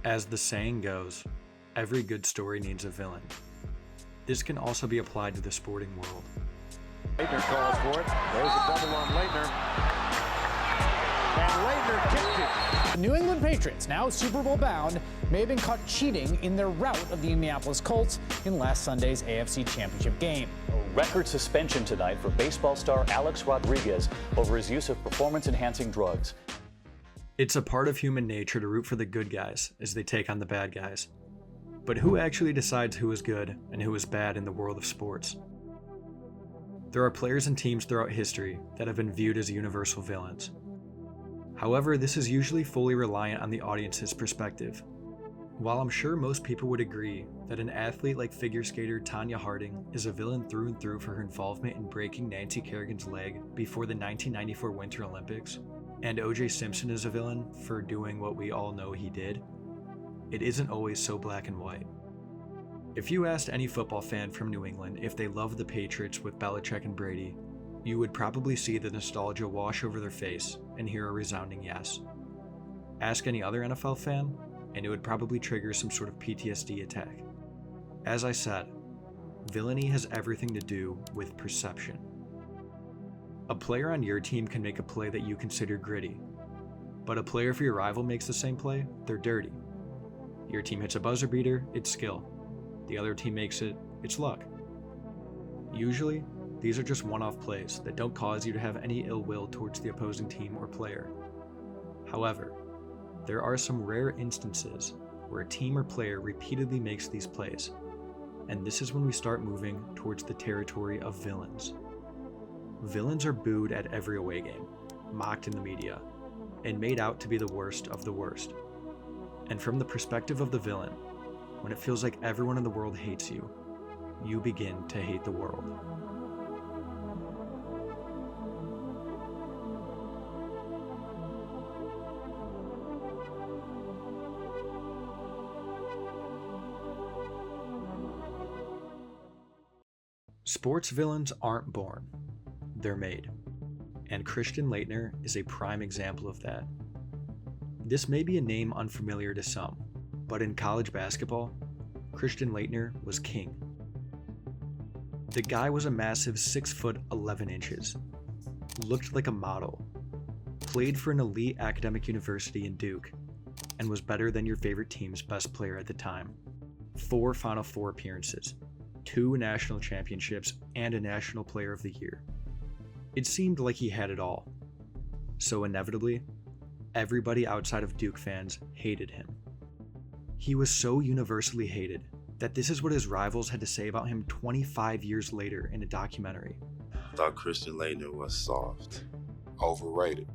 As the saying goes, every good story needs a villain. This can also be applied to the sporting world. Laettner calls for it. There's a double on Laettner. And Laettner kicked it. The New England Patriots, now Super Bowl bound, may have been caught cheating in their rout of the Indianapolis Colts in last Sunday's AFC Championship game. A record suspension tonight for baseball star Alex Rodriguez over his use of performance-enhancing drugs. It's a part of human nature to root for the good guys as they take on the bad guys. But who actually decides who is good and who is bad in the world of sports? There are players and teams throughout history that have been viewed as universal villains. However, this is usually fully reliant on the audience's perspective. While I'm sure most people would agree that an athlete like figure skater Tanya Harding is a villain through and through for her involvement in breaking Nancy Kerrigan's leg before the 1994 Winter Olympics, and O.J. Simpson is a villain for doing what we all know he did, it isn't always so black and white. If you asked any football fan from New England if they loved the Patriots with Belichick and Brady, you would probably see the nostalgia wash over their face and hear a resounding yes. Ask any other NFL fan, and it would probably trigger some sort of PTSD attack. As I said, villainy has everything to do with perception. A player on your team can make a play that you consider gritty, but a player for your rival makes the same play, they're dirty. Your team hits a buzzer beater, it's skill. The other team makes it, it's luck. Usually, these are just one-off plays that don't cause you to have any ill will towards the opposing team or player. However, there are some rare instances where a team or player repeatedly makes these plays, and this is when we start moving towards the territory of villains. Villains are booed at every away game, mocked in the media, and made out to be the worst of the worst. And from the perspective of the villain, when it feels like everyone in the world hates you, you begin to hate the world. Sports villains aren't born, they're made. And Christian Laettner is a prime example of that. This may be a name unfamiliar to some, but in college basketball, Christian Laettner was king. The guy was a massive 6'11", looked like a model, played for an elite academic university in Duke, and was better than your favorite team's best player at the time. 4 Final Four appearances, 2 national championships, and a National Player of the Year. It seemed like he had it all. So inevitably, everybody outside of Duke fans hated him. He was so universally hated that this is what his rivals had to say about him 25 years later in a documentary. I thought Christian Laettner was soft. Overrated.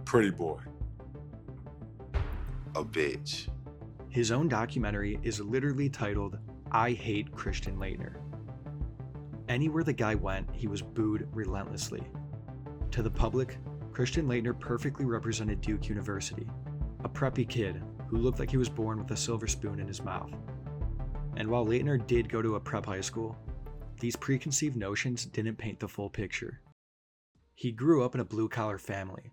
Pretty boy. A bitch. His own documentary is literally titled, I Hate Christian Laettner. Anywhere the guy went, he was booed relentlessly. To the public, Christian Laettner perfectly represented Duke University, a preppy kid who looked like he was born with a silver spoon in his mouth. And while Laettner did go to a prep high school, these preconceived notions didn't paint the full picture. He grew up in a blue-collar family.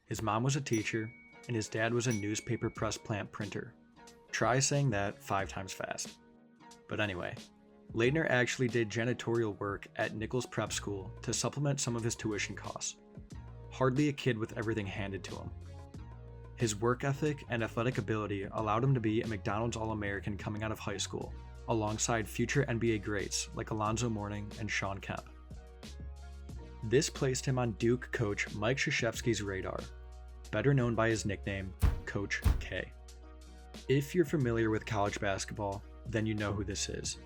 His mom was a teacher, and his dad was a newspaper press plant printer. Try saying that 5 times fast. But anyway, Laettner actually did janitorial work at Nichols Prep School to supplement some of his tuition costs. Hardly a kid with everything handed to him. His work ethic and athletic ability allowed him to be a McDonald's All-American coming out of high school, alongside future NBA greats like Alonzo Mourning and Shawn Kemp. This placed him on Duke coach Mike Krzyzewski's radar, better known by his nickname, Coach K. If you're familiar with college basketball, then you know who this is.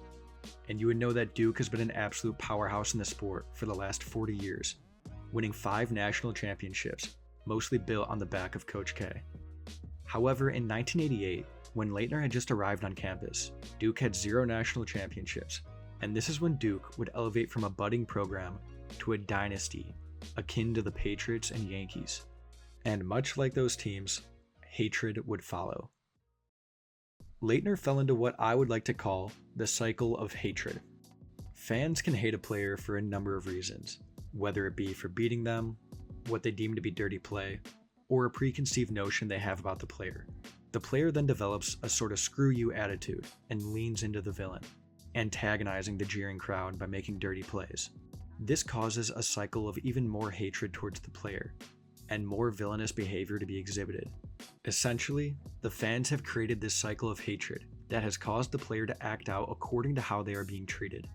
And you would know that Duke has been an absolute powerhouse in the sport for the last 40 years, winning 5 national championships, mostly built on the back of Coach K. However, in 1988, when Laettner had just arrived on campus, Duke had 0 national championships, and this is when Duke would elevate from a budding program to a dynasty akin to the Patriots and Yankees. And much like those teams, hatred would follow. Laettner fell into what I would like to call the cycle of hatred. Fans can hate a player for a number of reasons, whether it be for beating them, what they deem to be dirty play, or a preconceived notion they have about the player. The player then develops a sort of screw you attitude and leans into the villain, antagonizing the jeering crowd by making dirty plays. This causes a cycle of even more hatred towards the player, and more villainous behavior to be exhibited. Essentially, the fans have created this cycle of hatred that has caused the player to act out according to how they are being treated.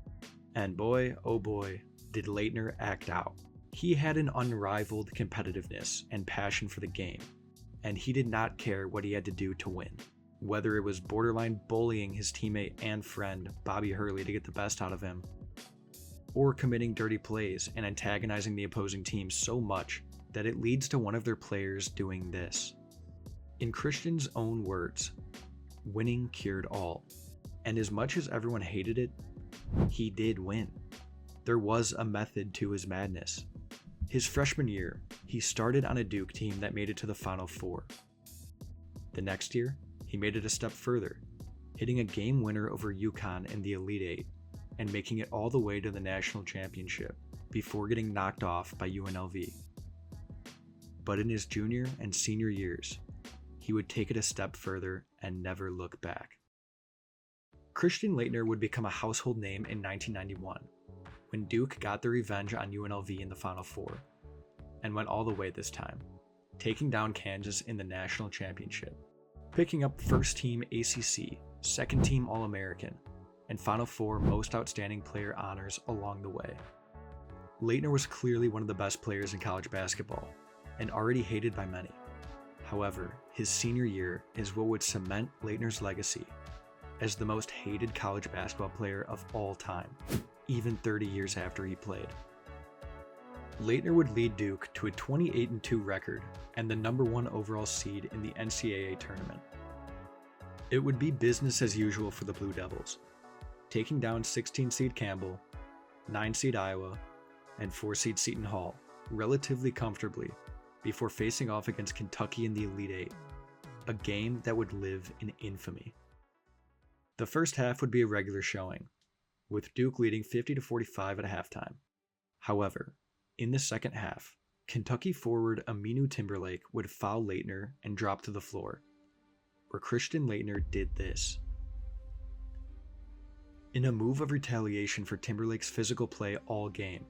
And boy, oh boy, did Laettner act out. He had an unrivaled competitiveness and passion for the game, and he did not care what he had to do to win. Whether it was borderline bullying his teammate and friend, Bobby Hurley, to get the best out of him, or committing dirty plays and antagonizing the opposing team so much that it leads to one of their players doing this. In Christian's own words, winning cured all. And as much as everyone hated it, he did win. There was a method to his madness. His freshman year, he started on a Duke team that made it to the Final Four. The next year, he made it a step further, hitting a game winner over UConn in the Elite Eight and making it all the way to the national championship before getting knocked off by UNLV. But in his junior and senior years, he would take it a step further and never look back. Christian Laettner would become a household name in 1991, when Duke got their revenge on UNLV in the Final Four, and went all the way this time, taking down Kansas in the national championship, picking up first team ACC, second team All-American, and Final Four Most Outstanding Player honors along the way. Laettner was clearly one of the best players in college basketball, and already hated by many. However, his senior year is what would cement Laettner's legacy as the most hated college basketball player of all time, even 30 years after he played. Laettner would lead Duke to a 28-2 record and the #1 overall seed in the NCAA tournament. It would be business as usual for the Blue Devils, taking down 16-seed Campbell, 9-seed Iowa, and 4-seed Seton Hall relatively comfortably before facing off against Kentucky in the Elite Eight, a game that would live in infamy. The first half would be a regular showing, with Duke leading 50-45 at halftime. However, in the second half, Kentucky forward Aminu Timberlake would foul Laettner and drop to the floor, where Christian Laettner did this. In a move of retaliation for Timberlake's physical play all game,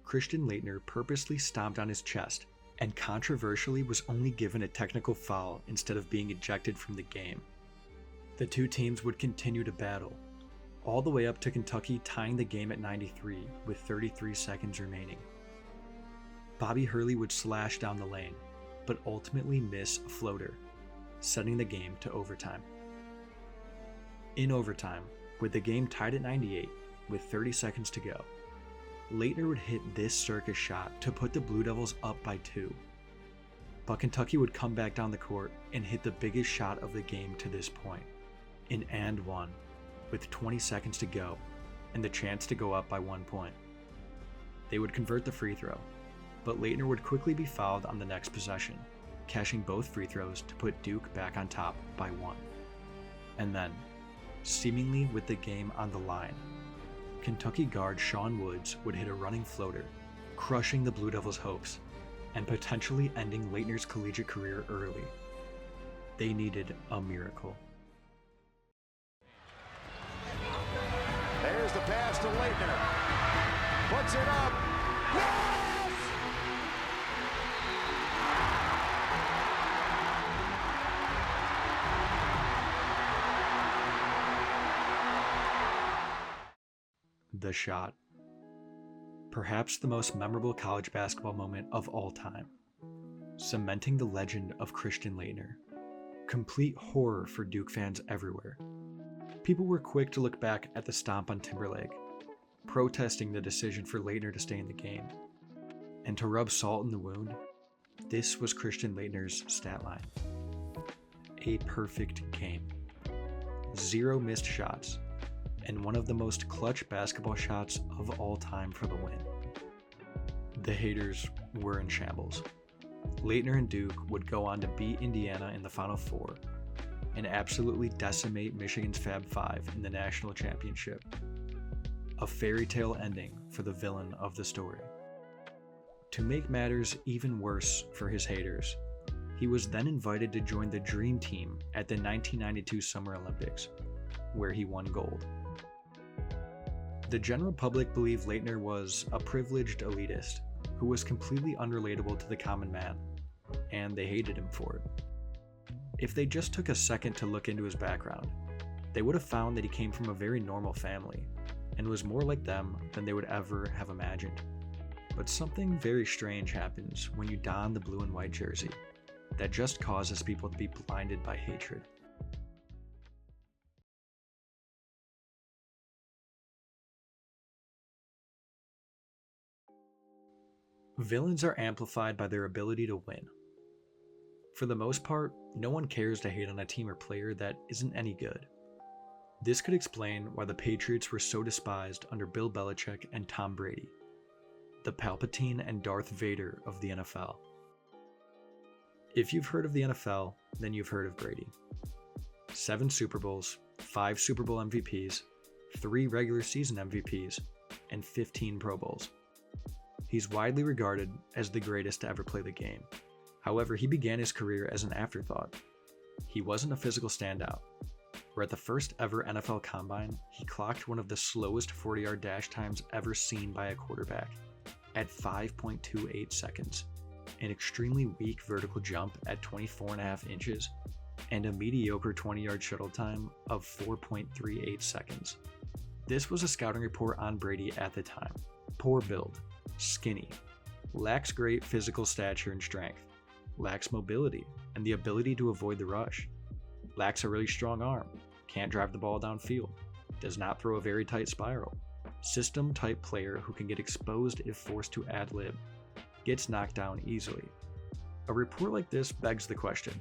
Christian Laettner purposely stomped on his chest and controversially was only given a technical foul instead of being ejected from the game. The two teams would continue to battle, all the way up to Kentucky tying the game at 93 with 33 seconds remaining. Bobby Hurley would slash down the lane, but ultimately miss a floater, sending the game to overtime. In overtime, with the game tied at 98 with 30 seconds to go, Laettner would hit this circus shot to put the Blue Devils up by 2. But Kentucky would come back down the court and hit the biggest shot of the game to this point, an and one, with 20 seconds to go and the chance to go up by 1 point. They would convert the free throw, but Laettner would quickly be fouled on the next possession, cashing both free throws to put Duke back on top by 1. And then, seemingly with the game on the line, Kentucky guard Sean Woods would hit a running floater, crushing the Blue Devils' hopes and potentially ending Laettner's collegiate career early. They needed a miracle. There's the pass to Laettner. Puts it up. Yes! The shot. Perhaps the most memorable college basketball moment of all time, cementing the legend of Christian Laettner. Complete horror for Duke fans everywhere. People were quick to look back at the stomp on Timberlake, protesting the decision for Laettner to stay in the game. And to rub salt in the wound, this was Christian Laettner's stat line. A perfect game. 0 missed shots, and one of the most clutch basketball shots of all time for the win. The haters were in shambles. Laettner and Duke would go on to beat Indiana in the Final Four and absolutely decimate Michigan's Fab Five in the national championship. A fairy tale ending for the villain of the story. To make matters even worse for his haters, He was then invited to join the Dream Team at the 1992 Summer Olympics, where he won gold. The general public believed Laettner was a privileged elitist who was completely unrelatable to the common man, and they hated him for it. If they just took a second to look into his background, they would have found that he came from a very normal family and was more like them than they would ever have imagined. But something very strange happens when you don the blue and white jersey that just causes people to be blinded by hatred. Villains are amplified by their ability to win. For the most part, no one cares to hate on a team or player that isn't any good. This could explain why the Patriots were so despised under Bill Belichick and Tom Brady, the Palpatine and Darth Vader of the NFL. If you've heard of the NFL, then you've heard of Brady. 7 Super Bowls, 5 Super Bowl MVPs, 3 regular season MVPs, and 15 Pro Bowls. He's widely regarded as the greatest to ever play the game. However, he began his career as an afterthought. He wasn't a physical standout. Where at the first ever NFL Combine, he clocked one of the slowest 40-yard dash times ever seen by a quarterback at 5.28 seconds, an extremely weak vertical jump at 24.5 inches, and a mediocre 20-yard shuttle time of 4.38 seconds. This was a scouting report on Brady at the time. Poor build, skinny, lacks great physical stature and strength, lacks mobility and the ability to avoid the rush, lacks a really strong arm, can't drive the ball downfield, does not throw a very tight spiral, system type player who can get exposed if forced to ad-lib, gets knocked down easily. A report like this begs the question,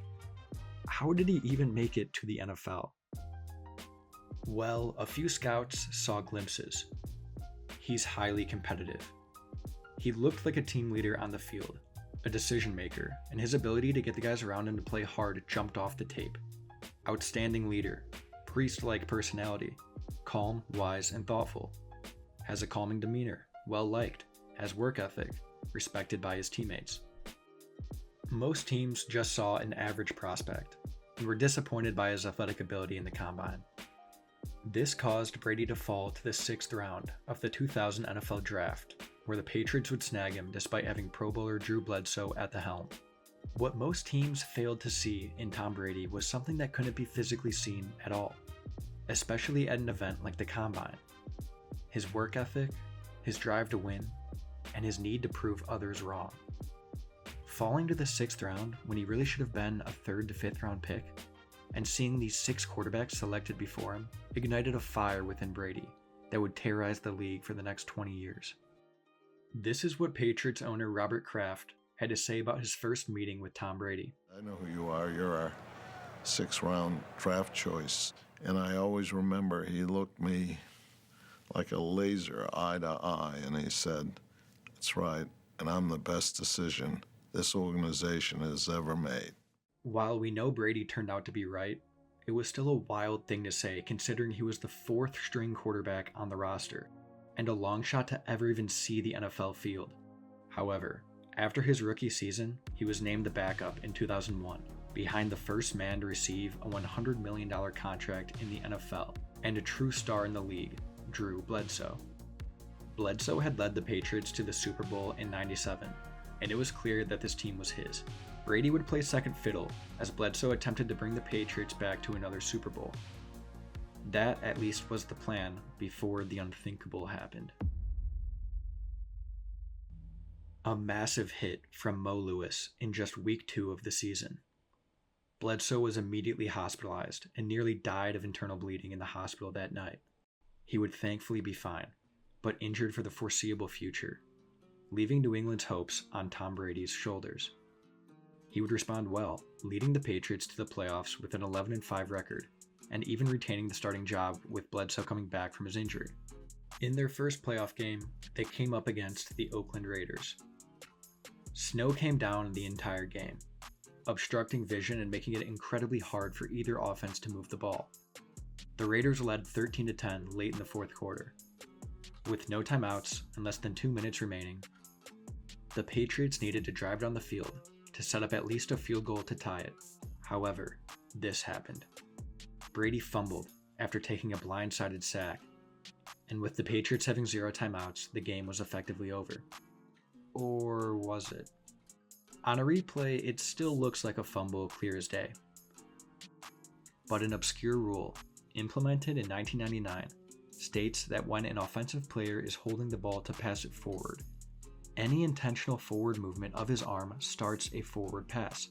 how did he even make it to the NFL? Well, a few scouts saw glimpses. He's highly competitive. He looked like a team leader on the field, a decision maker, and his ability to get the guys around him to play hard jumped off the tape. Outstanding leader, priest-like personality, calm, wise, and thoughtful. Has a calming demeanor, well-liked, has work ethic, respected by his teammates. Most teams just saw an average prospect and were disappointed by his athletic ability in the combine. This caused Brady to fall to the 6th round of the 2000 NFL Draft, where the Patriots would snag him despite having Pro Bowler Drew Bledsoe at the helm. What most teams failed to see in Tom Brady was something that couldn't be physically seen at all, especially at an event like the Combine. His work ethic, his drive to win, and his need to prove others wrong. Falling to the 6th round when he really should have been a 3rd to 5th round pick, and seeing these 6 quarterbacks selected before him ignited a fire within Brady that would terrorize the league for the next 20 years. This is what Patriots owner Robert Kraft had to say about his first meeting with Tom Brady. I know who you are. You're our 6th round draft choice. And I always remember he looked me like a laser eye to eye and he said, "That's right, and I'm the best decision this organization has ever made." While we know Brady turned out to be right, it was still a wild thing to say considering he was the 4th string quarterback on the roster and a long shot to ever even see the NFL field. However, after his rookie season, he was named the backup in 2001, behind the first man to receive a $100 million contract in the NFL and a true star in the league, Drew Bledsoe. Bledsoe had led the Patriots to the Super Bowl in '97, and it was clear that this team was his. Brady would play second fiddle as Bledsoe attempted to bring the Patriots back to another Super Bowl. That at least was the plan before the unthinkable happened. A massive hit from Mo Lewis in just week 2 of the season. Bledsoe was immediately hospitalized and nearly died of internal bleeding in the hospital that night. He would thankfully be fine, but injured for the foreseeable future, leaving New England's hopes on Tom Brady's shoulders. He would respond well, leading the Patriots to the playoffs with an 11-5 record, and even retaining the starting job with Bledsoe coming back from his injury. In their first playoff game, they came up against the Oakland Raiders. Snow came down the entire game, obstructing vision and making it incredibly hard for either offense to move the ball. The Raiders led 13-10 late in the 4th quarter. With no timeouts and less than 2 minutes remaining, the Patriots needed to drive down the field to to set up at least a field goal to tie it. However, this happened. Brady fumbled after taking a blindsided sack, and with the Patriots having 0 timeouts, the game was effectively over. Or was it? On a replay, it still looks like a fumble clear as day. But an obscure rule, implemented in 1999, states that when an offensive player is holding the ball to pass it forward, any intentional forward movement of his arm starts a forward pass,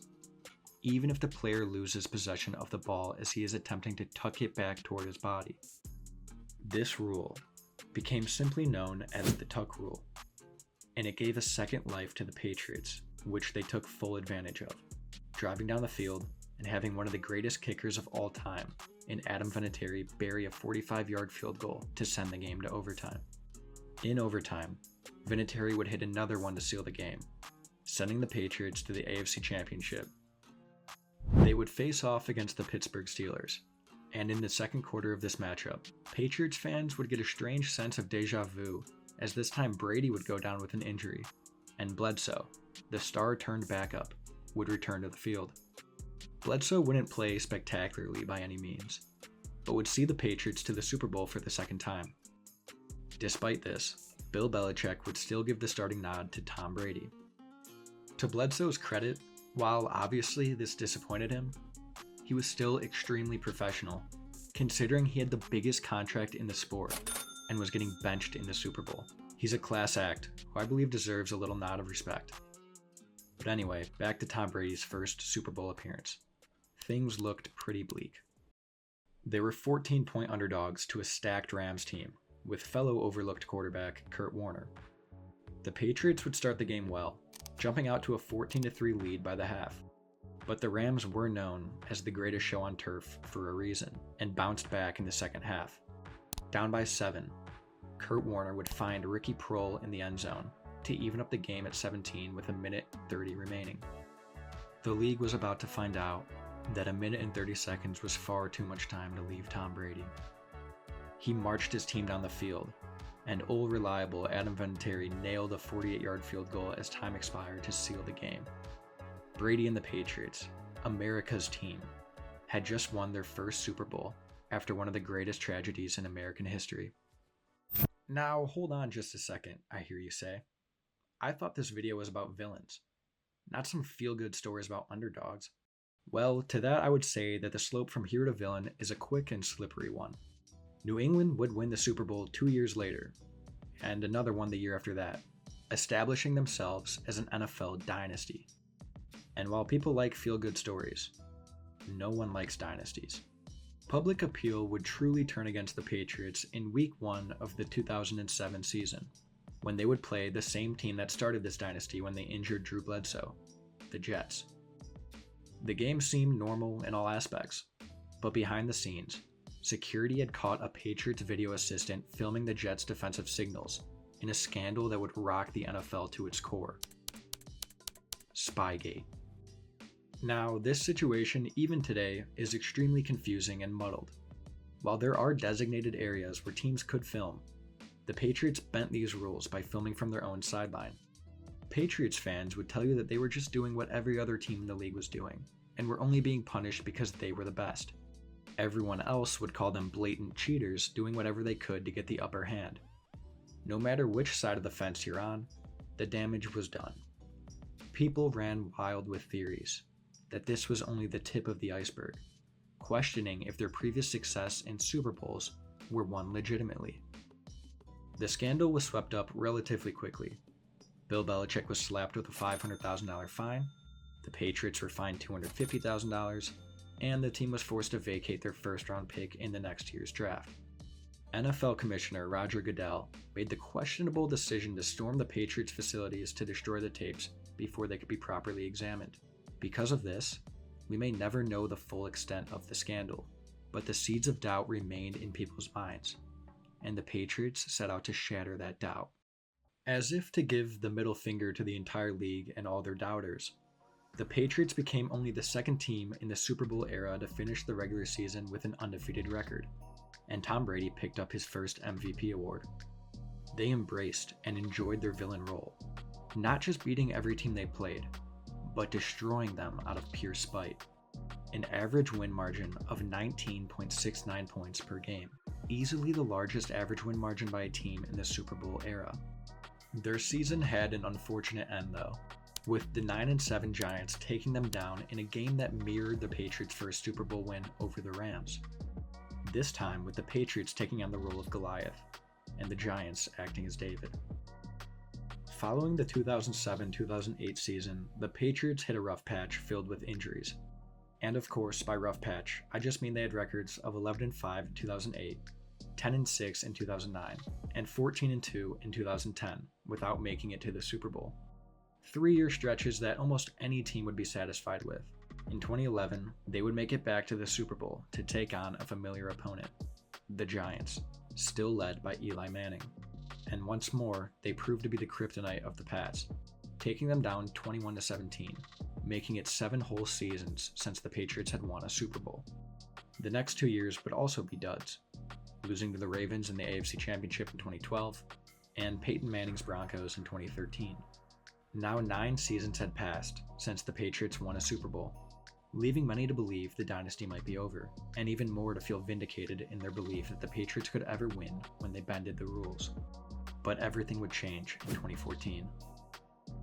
even if the player loses possession of the ball as he is attempting to tuck it back toward his body. This rule became simply known as the tuck rule, and it gave a second life to the Patriots, which they took full advantage of, driving down the field and having one of the greatest kickers of all time in Adam Vinatieri bury a 45-yard field goal to send the game to overtime. In overtime, Vinatieri would hit another one to seal the game, sending the Patriots to the AFC Championship. They would face off against the Pittsburgh Steelers, and in the second quarter of this matchup, Patriots fans would get a strange sense of deja vu, as this time Brady would go down with an injury, and Bledsoe, the star turned backup, would return to the field. Bledsoe wouldn't play spectacularly by any means, but would see the Patriots to the Super Bowl for the second time. Despite this, Bill Belichick would still give the starting nod to Tom Brady. To Bledsoe's credit, while obviously this disappointed him, he was still extremely professional, considering he had the biggest contract in the sport and was getting benched in the Super Bowl. He's a class act who I believe deserves a little nod of respect. But anyway, back to Tom Brady's first Super Bowl appearance. Things looked pretty bleak. They were 14-point underdogs to a stacked Rams team, with fellow overlooked quarterback Kurt Warner. The Patriots would start the game well, jumping out to a 14-3 lead by the half. But the Rams were known as the greatest show on turf for a reason, and bounced back in the second half. Down by 7, Kurt Warner would find Ricky Proehl in the end zone to even up the game at 17 with 1:30 remaining. The league was about to find out that 1:30 was far too much time to leave Tom Brady. He marched his team down the field, and old reliable Adam Vinatieri nailed a 48-yard field goal as time expired to seal the game. Brady and the Patriots, America's team, had just won their first Super Bowl after one of the greatest tragedies in American history. Now, hold on just a second, I hear you say. I thought this video was about villains, not some feel-good stories about underdogs. Well, to that I would say that the slope from hero to villain is a quick and slippery one. New England would win the Super Bowl 2 years later, and another one the year after that, establishing themselves as an NFL dynasty. And while people like feel-good stories, no one likes dynasties. Public appeal would truly turn against the Patriots in Week 1 of the 2007 season, when they would play the same team that started this dynasty when they injured Drew Bledsoe, the Jets. The game seemed normal in all aspects, but behind the scenes, security had caught a Patriots video assistant filming the Jets' defensive signals in a scandal that would rock the NFL to its core. Spygate. Now, this situation, even today, is extremely confusing and muddled. While there are designated areas where teams could film, the Patriots bent these rules by filming from their own sideline. Patriots fans would tell you that they were just doing what every other team in the league was doing, and were only being punished because they were the best. Everyone else would call them blatant cheaters doing whatever they could to get the upper hand. No matter which side of the fence you're on, the damage was done. People ran wild with theories that this was only the tip of the iceberg, questioning if their previous success in Super Bowls were won legitimately. The scandal was swept up relatively quickly. Bill Belichick was slapped with a $500,000 fine, the Patriots were fined $250,000, and the team was forced to vacate their first-round pick in the next year's draft. NFL Commissioner Roger Goodell made the questionable decision to storm the Patriots' facilities to destroy the tapes before they could be properly examined. Because of this, we may never know the full extent of the scandal, but the seeds of doubt remained in people's minds, and the Patriots set out to shatter that doubt. As if to give the middle finger to the entire league and all their doubters, the Patriots became only the second team in the Super Bowl era to finish the regular season with an undefeated record, and Tom Brady picked up his first MVP award. They embraced and enjoyed their villain role, not just beating every team they played, but destroying them out of pure spite. An average win margin of 19.69 points per game, easily the largest average win margin by a team in the Super Bowl era. Their season had an unfortunate end though, with the 9-7 Giants taking them down in a game that mirrored the Patriots' first Super Bowl win over the Rams. This time with the Patriots taking on the role of Goliath, and the Giants acting as David. Following the 2007-2008 season, the Patriots hit a rough patch filled with injuries. And of course, by rough patch, I just mean they had records of 11-5 in 2008, 10-6 in 2009, and 14-2 in 2010 without making it to the Super Bowl. 3-year stretches that almost any team would be satisfied with. In 2011, they would make it back to the Super Bowl to take on a familiar opponent, the Giants, still led by Eli Manning. And once more, they proved to be the kryptonite of the Pats, taking them down 21-17, making it 7 whole seasons since the Patriots had won a Super Bowl. The next 2 years would also be duds, losing to the Ravens in the AFC Championship in 2012 and Peyton Manning's Broncos in 2013. Now 9 seasons had passed since the Patriots won a Super Bowl, leaving many to believe the dynasty might be over, and even more to feel vindicated in their belief that the Patriots could ever win when they bended the rules. But everything would change in 2014.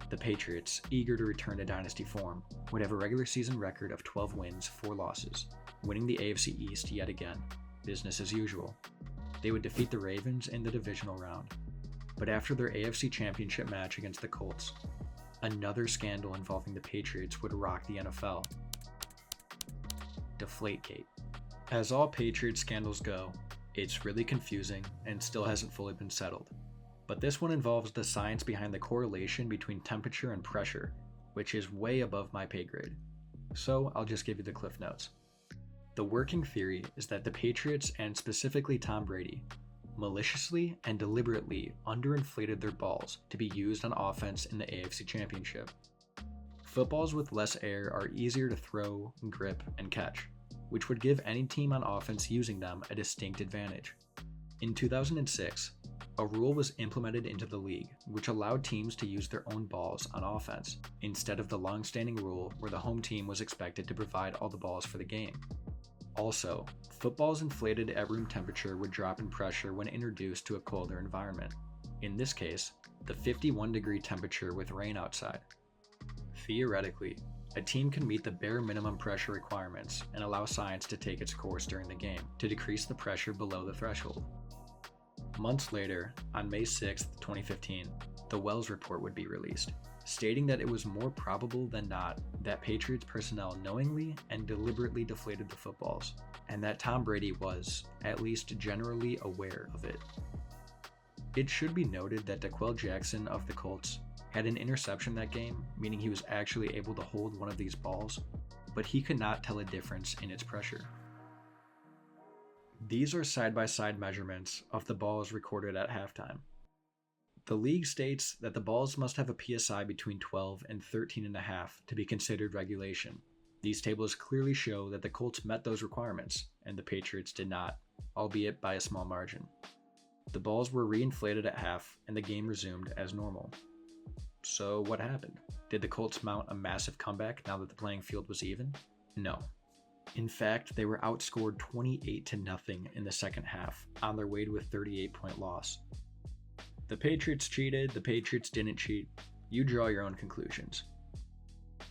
The Patriots, eager to return to dynasty form, would have a regular season record of 12 wins, 4 losses, winning the AFC East yet again, business as usual. They would defeat the Ravens in the divisional round. But after their AFC Championship match against the Colts, another scandal involving the Patriots would rock the NFL. Deflategate. As all Patriots scandals go, it's really confusing and still hasn't fully been settled. But this one involves the science behind the correlation between temperature and pressure, which is way above my pay grade. So I'll just give you the Cliff Notes. The working theory is that the Patriots, and specifically Tom Brady, maliciously and deliberately underinflated their balls to be used on offense in the AFC Championship. Footballs with less air are easier to throw, grip, and catch, which would give any team on offense using them a distinct advantage. In 2006, a rule was implemented into the league which allowed teams to use their own balls on offense, instead of the long-standing rule where the home team was expected to provide all the balls for the game. Also, footballs inflated at room temperature would drop in pressure when introduced to a colder environment. In this case, the 51-degree temperature with rain outside. Theoretically, a team can meet the bare minimum pressure requirements and allow science to take its course during the game to decrease the pressure below the threshold. Months later, on May 6, 2015, the Wells Report would be released, stating that it was more probable than not that Patriots personnel knowingly and deliberately deflated the footballs, and that Tom Brady was, at least generally, aware of it. It should be noted that D'Qwell Jackson of the Colts had an interception that game, meaning he was actually able to hold one of these balls, but he could not tell a difference in its pressure. These are side-by-side measurements of the balls recorded at halftime. The league states that the balls must have a PSI between 12 and 13.5 to be considered regulation. These tables clearly show that the Colts met those requirements, and the Patriots did not, albeit by a small margin. The balls were reinflated at half, and the game resumed as normal. So what happened? Did the Colts mount a massive comeback now that the playing field was even? No. In fact, they were outscored 28-0 in the second half, on their way to a 38-point loss. The Patriots cheated, the Patriots didn't cheat. You draw your own conclusions.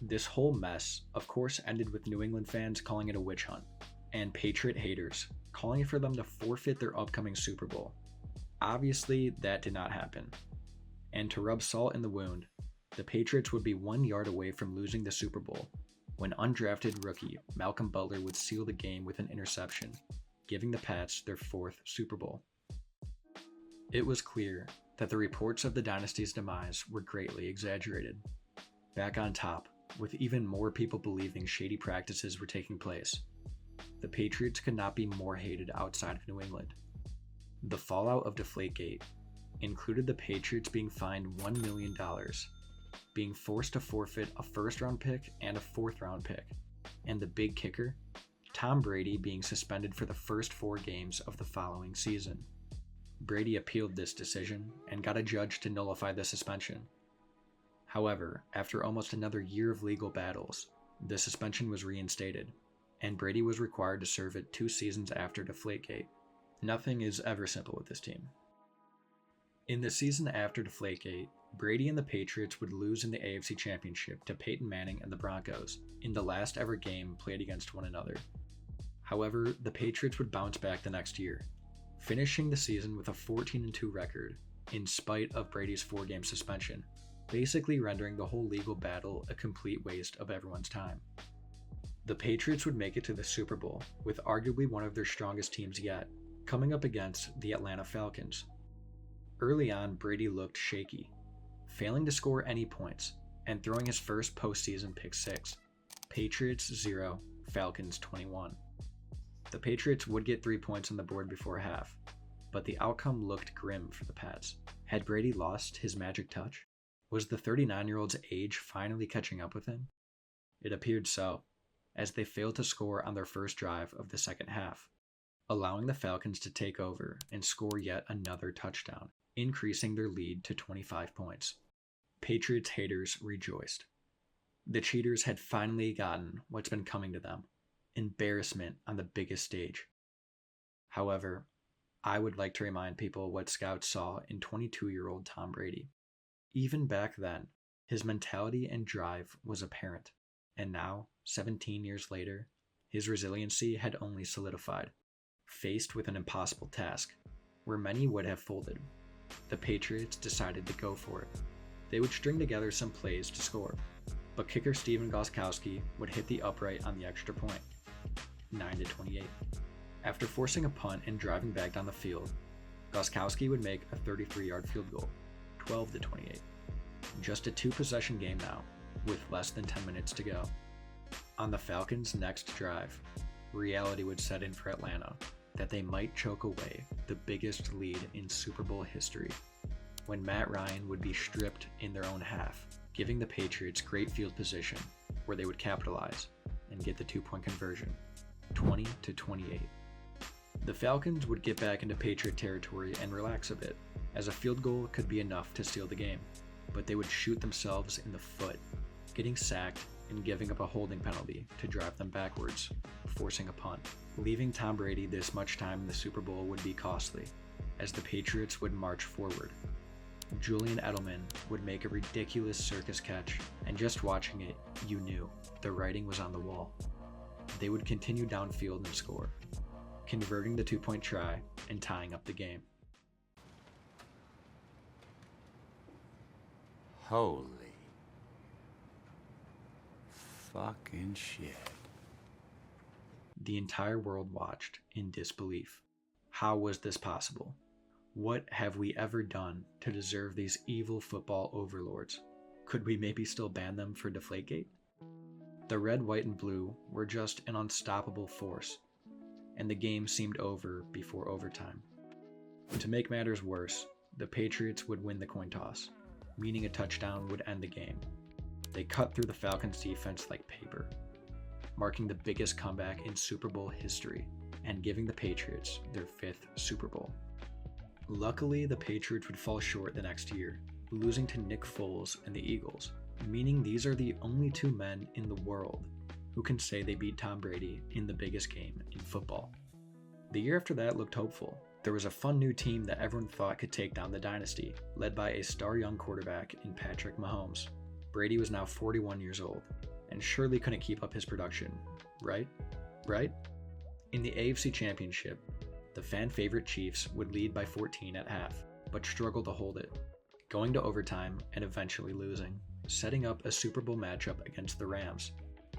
This whole mess, of course, ended with New England fans calling it a witch hunt, and Patriot haters calling for them to forfeit their upcoming Super Bowl. Obviously, that did not happen. And to rub salt in the wound, the Patriots would be 1 yard away from losing the Super Bowl when undrafted rookie Malcolm Butler would seal the game with an interception, giving the Pats their 4th Super Bowl. It was clear that the reports of the dynasty's demise were greatly exaggerated. Back on top, with even more people believing shady practices were taking place, the Patriots could not be more hated outside of New England. The fallout of Deflategate included the Patriots being fined $1 million, being forced to forfeit a first-round pick and a fourth-round pick, and the big kicker, Tom Brady being suspended for the first 4 games of the following season. Brady appealed this decision and got a judge to nullify the suspension. However, after almost another year of legal battles, the suspension was reinstated, and Brady was required to serve it 2 seasons after Deflategate. Nothing is ever simple with this team. In the season after Deflategate, Brady and the Patriots would lose in the AFC Championship to Peyton Manning and the Broncos in the last ever game played against one another. However, the Patriots would bounce back the next year, finishing the season with a 14-2 record in spite of Brady's 4-game suspension, basically rendering the whole legal battle a complete waste of everyone's time. The Patriots would make it to the Super Bowl with arguably one of their strongest teams yet, coming up against the Atlanta Falcons. Early on, Brady looked shaky, failing to score any points and throwing his first postseason pick six. Patriots 0, Falcons 21. The Patriots would get 3 points on the board before half, but the outcome looked grim for the Pats. Had Brady lost his magic touch? Was the 39-year-old's age finally catching up with him? It appeared so, as they failed to score on their first drive of the second half, allowing the Falcons to take over and score yet another touchdown, increasing their lead to 25 points. Patriots haters rejoiced. The cheaters had finally gotten what's been coming to them: embarrassment on the biggest stage. However, I would like to remind people what scouts saw in 22-year-old Tom Brady. Even back then, his mentality and drive was apparent, and now, 17 years later, his resiliency had only solidified. Faced with an impossible task, where many would have folded, the Patriots decided to go for it. They would string together some plays to score, but kicker Stephen Gostkowski would hit the upright on the extra point, 9-28. After forcing a punt and driving back down the field, Gostkowski would make a 33-yard field goal, 12-28. Just a 2-possession game now, with less than 10 minutes to go. On the Falcons' next drive, reality would set in for Atlanta that they might choke away the biggest lead in Super Bowl history, when Matt Ryan would be stripped in their own half, giving the Patriots great field position where they would capitalize and get the 2-point conversion, 20-28. The Falcons would get back into Patriot territory and relax a bit, as a field goal could be enough to steal the game, but they would shoot themselves in the foot, getting sacked and giving up a holding penalty to drive them backwards, forcing a punt. Leaving Tom Brady this much time in the Super Bowl would be costly, as the Patriots would march forward. Julian Edelman would make a ridiculous circus catch, and just watching it, you knew the writing was on the wall. They would continue downfield and score, converting the 2-point try and tying up the game. Holy fucking shit. The entire world watched in disbelief. How was this possible? What have we ever done to deserve these evil football overlords? Could we maybe still ban them for Deflategate? The red, white, and blue were just an unstoppable force, and the game seemed over before overtime. To make matters worse, the Patriots would win the coin toss, meaning a touchdown would end the game. They cut through the Falcons' defense like paper, marking the biggest comeback in Super Bowl history and giving the Patriots their 5th Super Bowl. Luckily, the Patriots would fall short the next year, losing to Nick Foles and the Eagles, meaning these are the only 2 men in the world who can say they beat Tom Brady in the biggest game in football. The year after that looked hopeful. There was a fun new team that everyone thought could take down the dynasty, led by a star young quarterback in Patrick Mahomes. Brady was now 41 years old, and surely couldn't keep up his production, right? In the AFC Championship, the fan-favorite Chiefs would lead by 14 at half, but struggle to hold it, going to overtime and eventually losing, setting up a Super Bowl matchup against the Rams,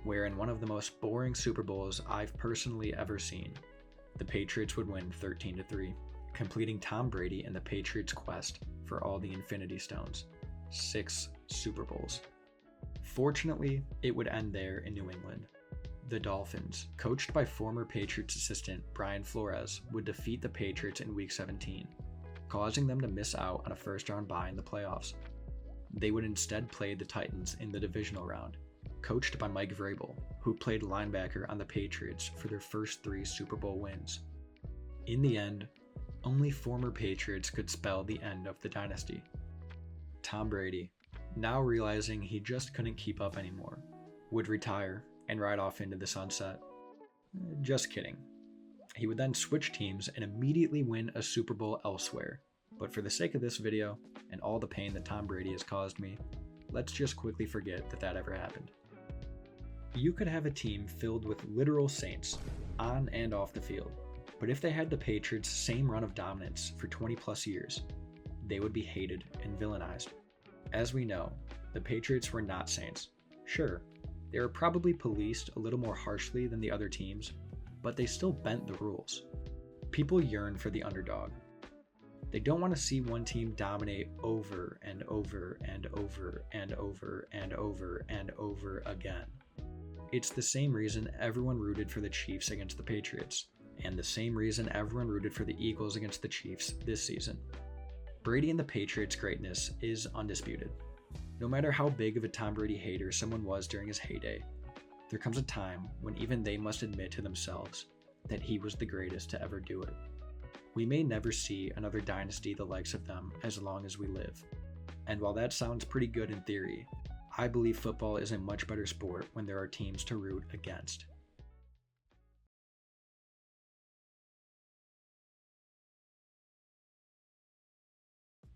where in one of the most boring Super Bowls I've personally ever seen, the Patriots would win 13-3, completing Tom Brady and the Patriots' quest for all the Infinity Stones, 6 Super Bowls. Fortunately, it would end there in New England. The Dolphins, coached by former Patriots assistant Brian Flores, would defeat the Patriots in Week 17, causing them to miss out on a first-round bye in the playoffs. They would instead play the Titans in the divisional round, coached by Mike Vrabel, who played linebacker on the Patriots for their first 3 Super Bowl wins. In the end, only former Patriots could spell the end of the dynasty. Tom Brady, now realizing he just couldn't keep up anymore, would retire and ride off into the sunset. Just kidding. He would then switch teams and immediately win a Super Bowl elsewhere. But for the sake of this video, and all the pain that Tom Brady has caused me, let's just quickly forget that that ever happened. You could have a team filled with literal saints, on and off the field, but if they had the Patriots' same run of dominance for 20 plus years, they would be hated and villainized. As we know, the Patriots were not saints. Sure, they were probably policed a little more harshly than the other teams, but they still bent the rules. People yearn for the underdog. They don't want to see one team dominate over and over and over and over and over and over again. It's the same reason everyone rooted for the Chiefs against the Patriots, and the same reason everyone rooted for the Eagles against the Chiefs this season. Brady and the Patriots' greatness is undisputed. No matter how big of a Tom Brady hater someone was during his heyday, there comes a time when even they must admit to themselves that he was the greatest to ever do it. We may never see another dynasty the likes of them as long as we live. And while that sounds pretty good in theory, I believe football is a much better sport when there are teams to root against.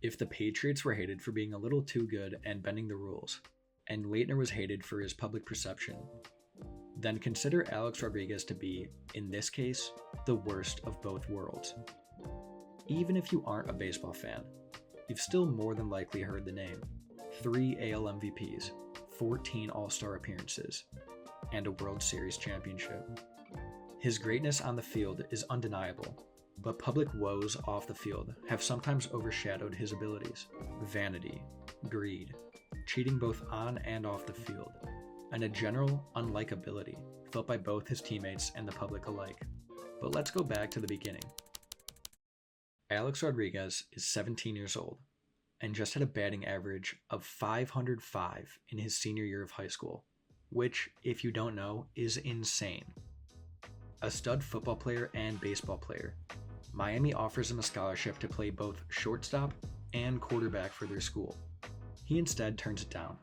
If the Patriots were hated for being a little too good and bending the rules, and Laettner was hated for his public perception, then consider Alex Rodriguez to be, in this case, the worst of both worlds. Even if you aren't a baseball fan, you've still more than likely heard the name. 3 AL MVPs, 14 All-Star appearances, and a World Series championship. His greatness on the field is undeniable, but public woes off the field have sometimes overshadowed his abilities. Vanity, greed, cheating both on and off the field, and a general unlikability felt by both his teammates and the public alike. But let's go back to the beginning. Alex Rodriguez is 17 years old and just had a batting average of .505 in his senior year of high school, which, if you don't know, is insane. A stud football player and baseball player, Miami offers him a scholarship to play both shortstop and quarterback for their school. He instead turns it down,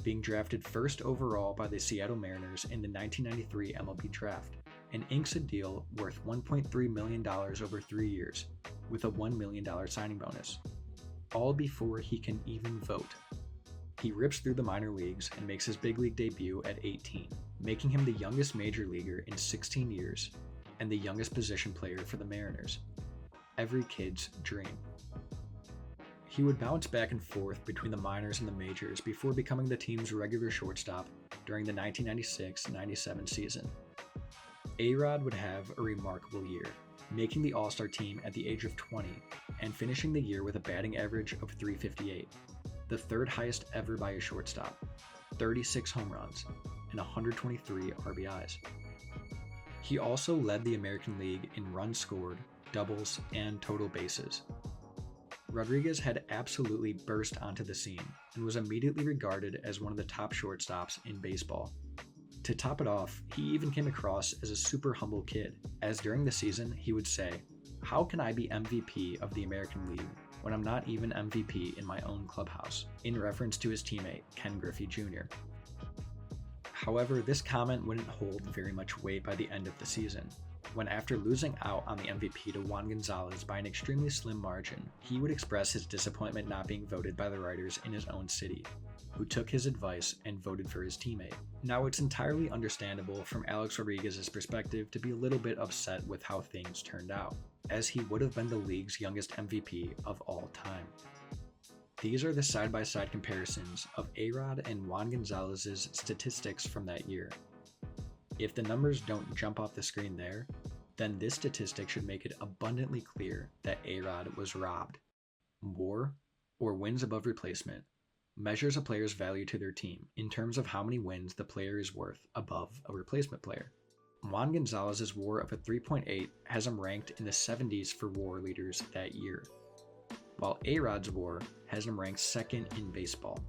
being drafted first overall by the Seattle Mariners in the 1993 MLB draft, and inks a deal worth $1.3 million over 3 years, with a $1 million signing bonus, all before he can even vote. He rips through the minor leagues and makes his big league debut at 18, making him the youngest major leaguer in 16 years and the youngest position player for the Mariners. Every kid's dream. He would bounce back and forth between the minors and the majors before becoming the team's regular shortstop during the 1996-97 season. A-Rod would have a remarkable year, making the All-Star team at the age of 20 and finishing the year with a batting average of .358, the third highest ever by a shortstop, 36 home runs, and 123 RBIs. He also led the American League in runs scored, doubles, and total bases. Rodriguez had absolutely burst onto the scene and was immediately regarded as one of the top shortstops in baseball. To top it off, he even came across as a super humble kid, as during the season he would say, "How can I be MVP of the American League when I'm not even MVP in my own clubhouse?" in reference to his teammate, Ken Griffey Jr. However, this comment wouldn't hold very much weight by the end of the season, when after losing out on the MVP to Juan Gonzalez by an extremely slim margin, he would express his disappointment not being voted by the writers in his own city, who took his advice and voted for his teammate. Now, it's entirely understandable from Alex Rodriguez's perspective to be a little bit upset with how things turned out, as he would have been the league's youngest MVP of all time. These are the side-by-side comparisons of A-Rod and Juan Gonzalez's statistics from that year. If the numbers don't jump off the screen there, then this statistic should make it abundantly clear that A-Rod was robbed. WAR, or wins above replacement, measures a player's value to their team in terms of how many wins the player is worth above a replacement player. Juan Gonzalez's WAR of a 3.8 has him ranked in the 70s for WAR leaders that year, while A-Rod's WAR has him ranked second in baseball.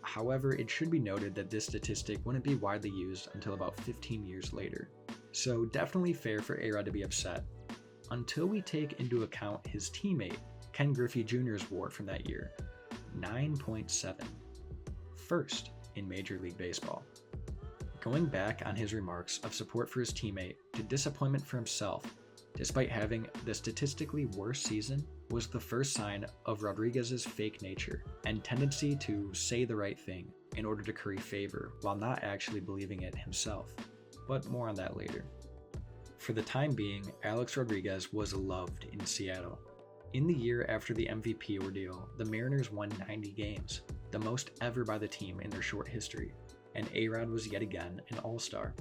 However, it should be noted that this statistic wouldn't be widely used until about 15 years later, so definitely fair for A-Rod to be upset, until we take into account his teammate, Ken Griffey Jr.'s WAR from that year, 9.7. first in Major League Baseball. Going back on his remarks of support for his teammate to disappointment for himself, despite having the statistically worst season, was the first sign of Rodriguez's fake nature and tendency to say the right thing in order to curry favor while not actually believing it himself. But more on that later. For the time being, Alex Rodriguez was loved in Seattle. In the year after the MVP ordeal, the Mariners won 90 games, the most ever by the team in their short history, and A-Rod was yet again an all-star.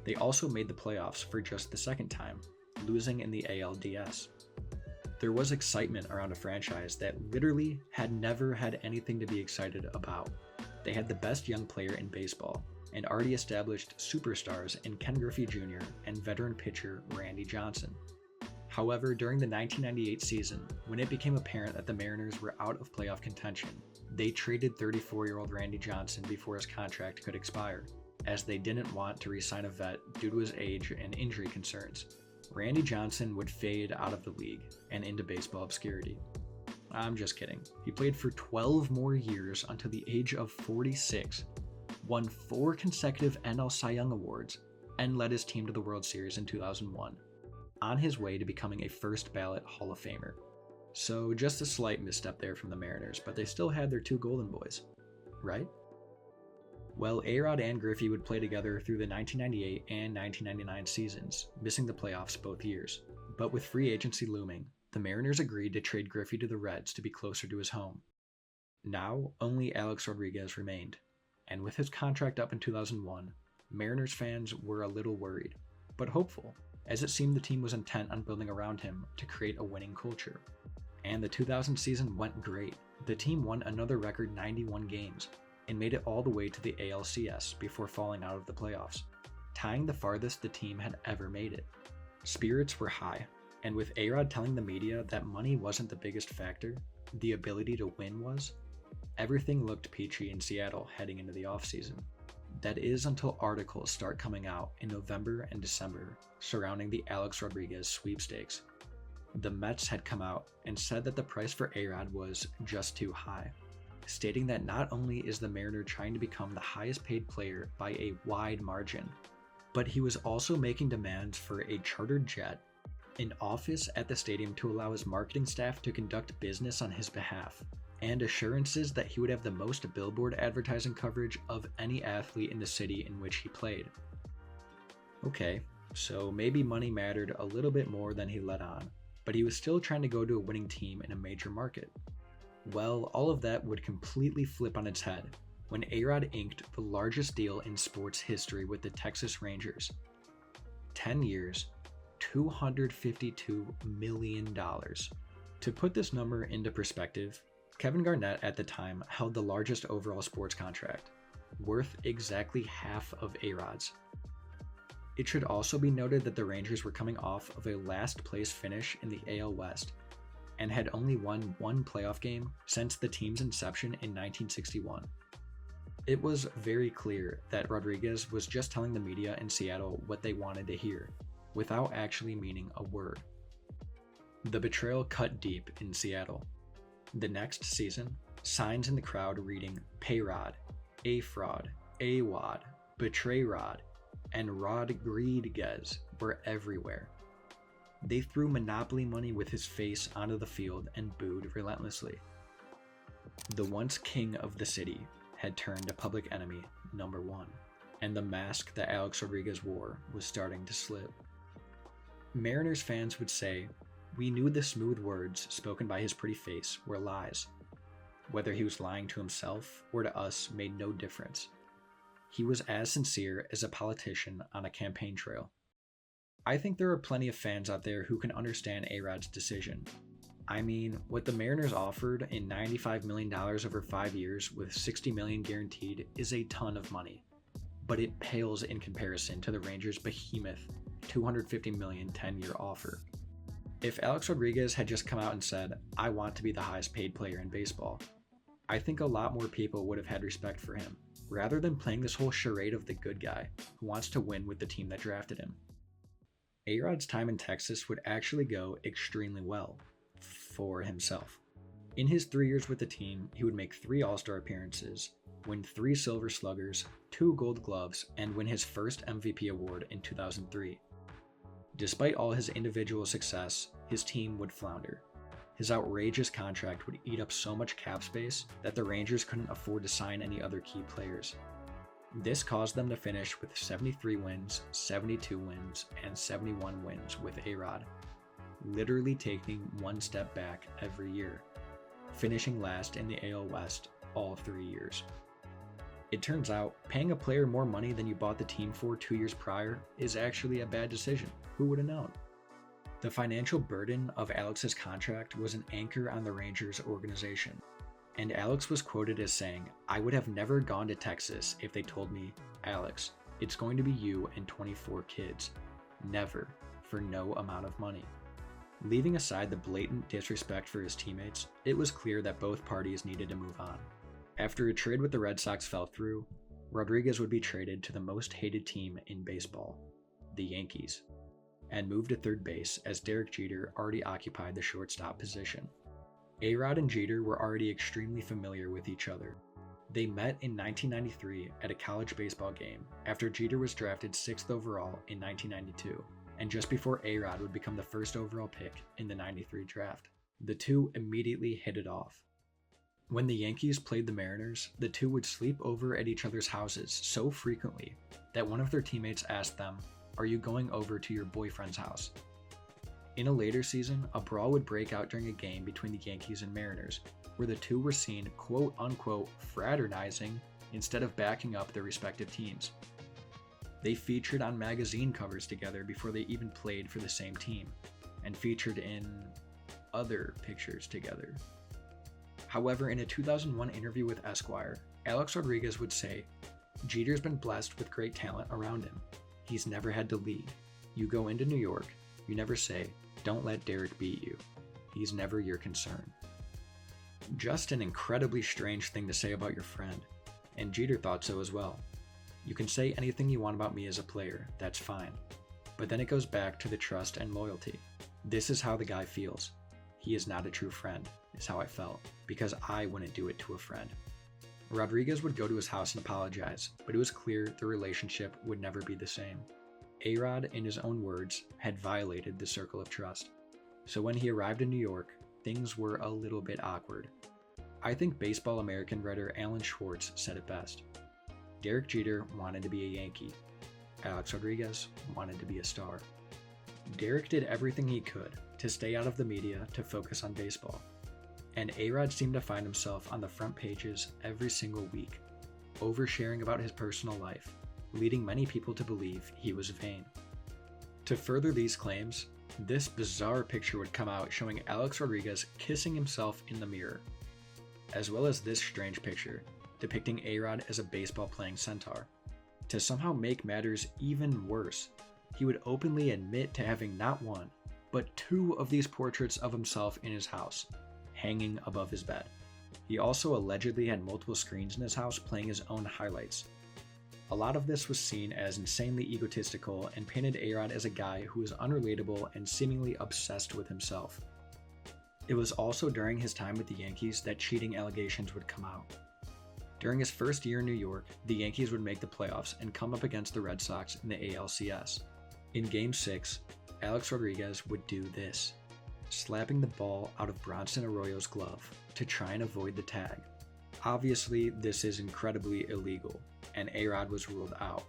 They also made the playoffs for just the second time, losing in the ALDS. There was excitement around a franchise that literally had never had anything to be excited about. They had the best young player in baseball, and already established superstars in Ken Griffey Jr. and veteran pitcher Randy Johnson. However, during the 1998 season, when it became apparent that the Mariners were out of playoff contention, they traded 34-year-old Randy Johnson before his contract could expire, as they didn't want to re-sign a vet due to his age and injury concerns. Randy Johnson would fade out of the league and into baseball obscurity. I'm just kidding. He played for 12 more years until the age of 46, won 4 consecutive NL Cy Young Awards, and led his team to the World Series in 2001, on his way to becoming a first-ballot Hall of Famer. So just a slight misstep there from the Mariners, but they still had their 2 golden boys, right? Well, A-Rod and Griffey would play together through the 1998 and 1999 seasons, missing the playoffs both years. But with free agency looming, the Mariners agreed to trade Griffey to the Reds to be closer to his home. Now, only Alex Rodriguez remained, and with his contract up in 2001, Mariners fans were a little worried, but hopeful, as it seemed the team was intent on building around him to create a winning culture. And the 2000 season went great. The team won another record 91 games, and made it all the way to the ALCS before falling out of the playoffs, tying the farthest the team had ever made it. Spirits were high, and with A-Rod telling the media that money wasn't the biggest factor, the ability to win was, everything looked peachy in Seattle heading into the offseason. That is until articles start coming out in November and December surrounding the Alex Rodriguez sweepstakes. The Mets had come out and said that the price for A-Rod was just too high, stating that not only is the Mariner trying to become the highest paid player by a wide margin, but he was also making demands for a chartered jet, an office at the stadium to allow his marketing staff to conduct business on his behalf, and assurances that he would have the most billboard advertising coverage of any athlete in the city in which he played. Okay, so maybe money mattered a little bit more than he let on, but he was still trying to go to a winning team in a major market. Well, all of that would completely flip on its head when A-Rod inked the largest deal in sports history with the Texas Rangers. 10 years, $252 million. To put this number into perspective, Kevin Garnett at the time held the largest overall sports contract, worth exactly half of A-Rod's. It should also be noted that the Rangers were coming off of a last place finish in the AL West, and had only won 1 playoff game since the team's inception in 1961. It was very clear that Rodriguez was just telling the media in Seattle what they wanted to hear, without actually meaning a word. The betrayal cut deep in Seattle. The next season, signs in the crowd reading Payrod, A-Fraud, A-Wad, Betray Rod, and Rodriguez were everywhere. They threw monopoly money with his face onto the field and booed relentlessly. The once king of the city had turned to public enemy number 1, and the mask that Alex Rodriguez wore was starting to slip. Mariners fans would say, "We knew the smooth words spoken by his pretty face were lies. Whether he was lying to himself or to us made no difference. He was as sincere as a politician on a campaign trail." I think there are plenty of fans out there who can understand A-Rod's decision. I mean, what the Mariners offered in $95 million over 5 years with $60 million guaranteed is a ton of money, but it pales in comparison to the Rangers' behemoth $250 million 10-year offer. If Alex Rodriguez had just come out and said, "I want to be the highest paid player in baseball," I think a lot more people would have had respect for him, rather than playing this whole charade of the good guy who wants to win with the team that drafted him. A-Rod's time in Texas would actually go extremely well for himself. In his 3 years with the team, he would make 3 All-Star appearances, win 3 Silver Sluggers, 2 Gold Gloves, and win his first MVP award in 2003. Despite all his individual success, his team would flounder. His outrageous contract would eat up so much cap space that the Rangers couldn't afford to sign any other key players. This caused them to finish with 73 wins, 72 wins, and 71 wins with A-Rod, literally taking one step back every year, finishing last in the AL West all 3 years. It turns out, paying a player more money than you bought the team for 2 years prior is actually a bad decision. Who would have known? The financial burden of Alex's contract was an anchor on the Rangers organization, and Alex was quoted as saying, "I would have never gone to Texas if they told me, 'Alex, it's going to be you and 24 kids. Never, for no amount of money.'" Leaving aside the blatant disrespect for his teammates, it was clear that both parties needed to move on. After a trade with the Red Sox fell through, Rodriguez would be traded to the most hated team in baseball, the Yankees, and moved to third base as Derek Jeter already occupied the shortstop position. A-Rod and Jeter were already extremely familiar with each other. They met in 1993 at a college baseball game after Jeter was drafted 6th overall in 1992, and just before A-Rod would become the first overall pick in the 93 draft. The two immediately hit it off. When the Yankees played the Mariners, the two would sleep over at each other's houses so frequently that one of their teammates asked them, "Are you going over to your boyfriend's house?" In a later season, a brawl would break out during a game between the Yankees and Mariners, where the two were seen quote-unquote fraternizing instead of backing up their respective teams. They featured on magazine covers together before they even played for the same team, and featured in other pictures together. However, in a 2001 interview with Esquire, Alex Rodriguez would say, "Jeter's been blessed with great talent around him. He's never had to lead. You go into New York, you never say, 'Don't let Derek beat you.' He's never your concern." Just an incredibly strange thing to say about your friend, and Jeter thought so as well. "You can say anything you want about me as a player, that's fine. But then it goes back to the trust and loyalty. This is how the guy feels. He is not a true friend, is how I felt, because I wouldn't do it to a friend." Rodriguez would go to his house and apologize, but it was clear the relationship would never be the same. A-Rod, in his own words, had violated the circle of trust. So when he arrived in New York, things were a little bit awkward. I think Baseball American writer Alan Schwartz said it best. Derek Jeter wanted to be a Yankee. Alex Rodriguez wanted to be a star. Derek did everything he could to stay out of the media to focus on baseball, and A-Rod seemed to find himself on the front pages every single week, oversharing about his personal life, leading many people to believe he was vain. To further these claims, this bizarre picture would come out showing Alex Rodriguez kissing himself in the mirror, as well as this strange picture depicting A-Rod as a baseball-playing centaur. To somehow make matters even worse, he would openly admit to having not one, but 2 of these portraits of himself in his house, hanging above his bed. He also allegedly had multiple screens in his house playing his own highlights. A lot of this was seen as insanely egotistical and painted A-Rod as a guy who was unrelatable and seemingly obsessed with himself. It was also during his time with the Yankees that cheating allegations would come out. During his first year in New York, the Yankees would make the playoffs and come up against the Red Sox in the ALCS. In Game 6, Alex Rodriguez would do this, slapping the ball out of Bronson Arroyo's glove to try and avoid the tag. Obviously, this is incredibly illegal, and A-Rod was ruled out.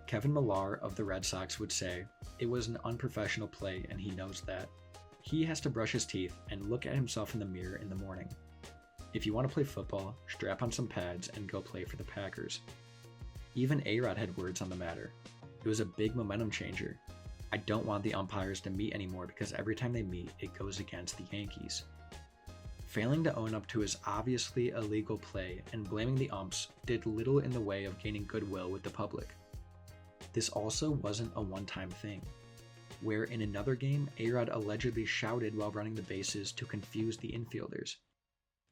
Kevin Millar of the Red Sox would say, "It was an unprofessional play and he knows that. He has to brush his teeth and look at himself in the mirror in the morning. If you want to play football, strap on some pads and go play for the Packers." Even A-Rod had words on the matter. It was a big momentum changer. "I don't want the umpires to meet anymore because every time they meet, it goes against the Yankees." Failing to own up to his obviously illegal play and blaming the umps did little in the way of gaining goodwill with the public. This also wasn't a one-time thing, where in another game, A-Rod allegedly shouted while running the bases to confuse the infielders.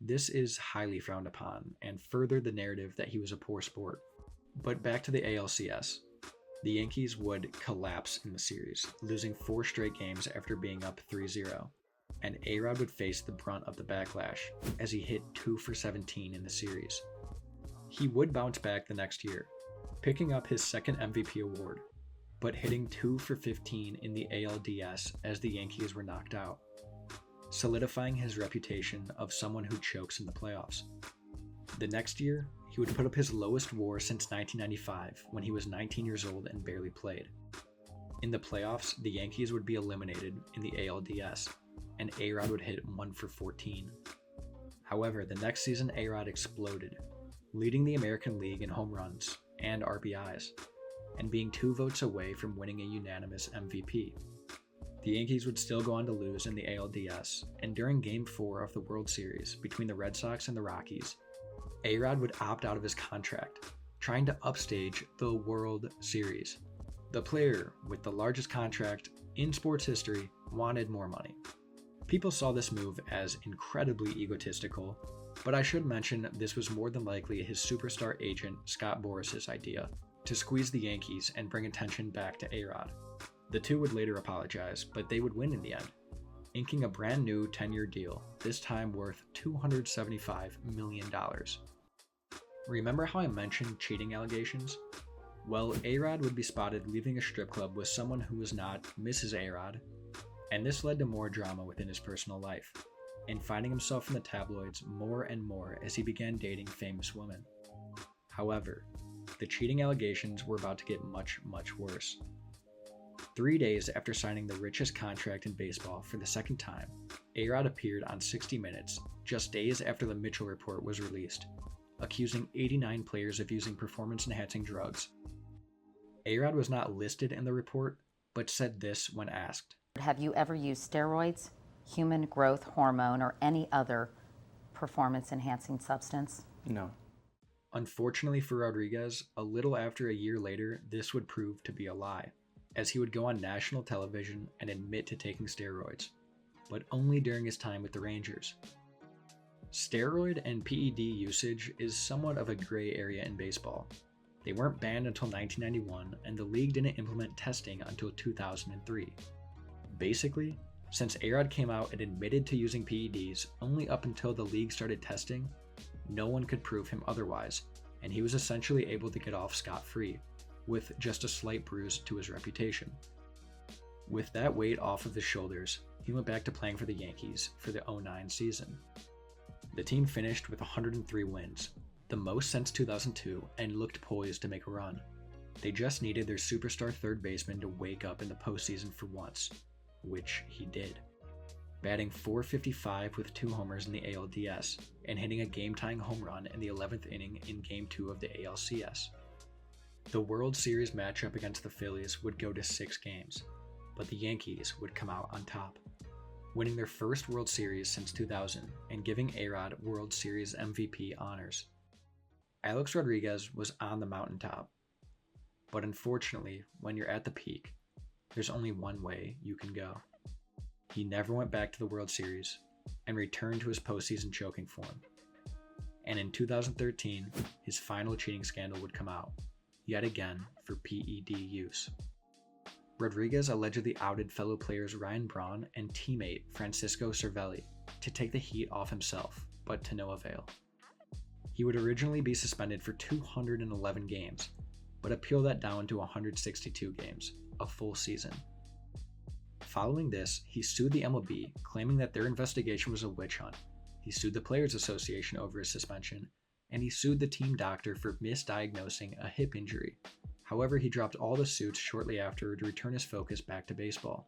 This is highly frowned upon and furthered the narrative that he was a poor sport. But back to the ALCS. The Yankees would collapse in the series, losing 4 straight games after being up 3-0, and A-Rod would face the brunt of the backlash as he hit 2 for 17 in the series. He would bounce back the next year, picking up his second MVP award, but hitting 2 for 15 in the ALDS as the Yankees were knocked out, solidifying his reputation of someone who chokes in the playoffs. The next year, he would put up his lowest WAR since 1995 when he was 19 years old and barely played. In the playoffs, the Yankees would be eliminated in the ALDS, and A-Rod would hit 1 for 14. However, the next season A-Rod exploded, leading the American League in home runs and RBIs, and being 2 votes away from winning a unanimous MVP. The Yankees would still go on to lose in the ALDS, and during Game 4 of the World Series between the Red Sox and the Rockies, A-Rod would opt out of his contract, trying to upstage the World Series. The player with the largest contract in sports history wanted more money. People saw this move as incredibly egotistical, but I should mention this was more than likely his superstar agent Scott Boras' idea to squeeze the Yankees and bring attention back to A-Rod. The two would later apologize, but they would win in the end, inking a brand new 10-year deal, this time worth $275 million. Remember how I mentioned cheating allegations? Well, A-Rod would be spotted leaving a strip club with someone who was not Mrs. A-Rod, and this led to more drama within his personal life, and finding himself in the tabloids more and more as he began dating famous women. However, the cheating allegations were about to get much, much worse. 3 days after signing the richest contract in baseball for the second time, A-Rod appeared on 60 Minutes just days after the Mitchell Report was released, accusing 89 players of using performance-enhancing drugs. A-Rod was not listed in the report, but said this when asked. Have you ever used steroids, human growth hormone, or any other performance-enhancing substance? No. Unfortunately for Rodriguez, a little after a year later, this would prove to be a lie, as he would go on national television and admit to taking steroids, but only during his time with the Rangers. Steroid and PED usage is somewhat of a gray area in baseball. They weren't banned until 1991, and the league didn't implement testing until 2003. Basically, since A-Rod came out and admitted to using PEDs only up until the league started testing, no one could prove him otherwise, and he was essentially able to get off scot-free, with just a slight bruise to his reputation. With that weight off of his shoulders, he went back to playing for the Yankees for the 2009 season. The team finished with 103 wins, the most since 2002, and looked poised to make a run. They just needed their superstar third baseman to wake up in the postseason for once, which he did, batting .455 with 2 homers in the ALDS and hitting a game-tying home run in the 11th inning in Game 2 of the ALCS. The World Series matchup against the Phillies would go to 6 games, but the Yankees would come out on top, winning their first World Series since 2000 and giving A-Rod World Series MVP honors. Alex Rodriguez was on the mountaintop, but unfortunately, when you're at the peak, there's only one way you can go. He never went back to the World Series and returned to his postseason choking form. And in 2013, his final cheating scandal would come out, yet again for PED use. Rodriguez allegedly outed fellow players Ryan Braun and teammate Francisco Cervelli to take the heat off himself, but to no avail. He would originally be suspended for 211 games, but appealed that down to 162 games, a full season. Following this, he sued the MLB, claiming that their investigation was a witch hunt. He sued the Players Association over his suspension, and he sued the team doctor for misdiagnosing a hip injury. However, he dropped all the suits shortly after to return his focus back to baseball.